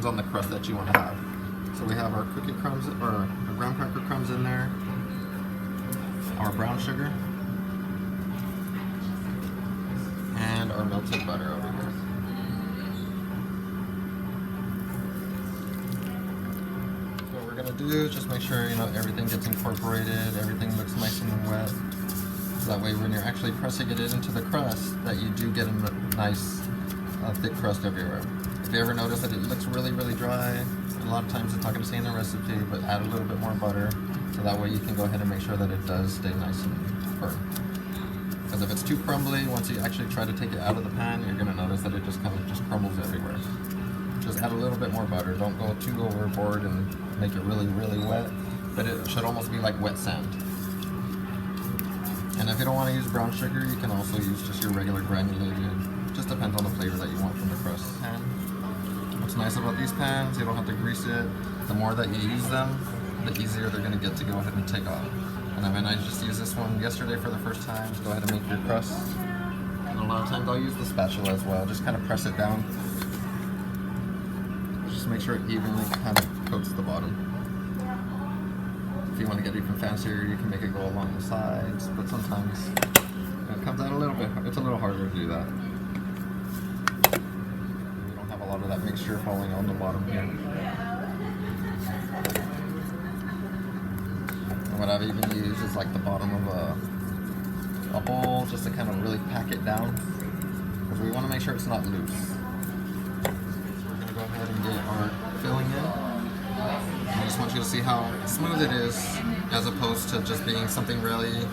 depends on the crust that you want to have. So we have our cookie crumbs, or our graham cracker crumbs in there, our brown sugar, and our melted butter over here. So what we're gonna do is just make sure everything gets incorporated, everything looks nice and wet. So that way when you're actually pressing it into the crust, that you do get a nice thick crust everywhere. If you ever notice that it looks really, really dry, a lot of times it's not going to say in the recipe, but add a little bit more butter, so that way you can go ahead and make sure that it does stay nice and firm. Because if it's too crumbly, once you actually try to take it out of the pan, you're going to notice that it just kind of crumbles everywhere. Just add a little bit more butter. Don't go too overboard and make it really, really wet, but it should almost be like wet sand. And if you don't want to use brown sugar, you can also use just your regular granulated. Just depends on the flavor that you want from the crust pan. What's nice about these pans, you don't have to grease it. The more that you use them, the easier they're going to get to go ahead and take off. And I mean, I just used this one yesterday for the first time to go ahead and make your crust. And a lot of times I'll use the spatula as well, just kind of press it down. Just make sure it evenly kind of coats the bottom. If you want to get even fancier, you can make it go along the sides, but sometimes it comes out a little bit, it's a little harder to do that. You don't have a lot of that mixture falling on the bottom here. And what I've even used is like the bottom of a bowl, just to kind of really pack it down, because we want to make sure it's not loose. So we're going to go ahead and get our filling in. I just want you to see how smooth it is, as opposed to just being something really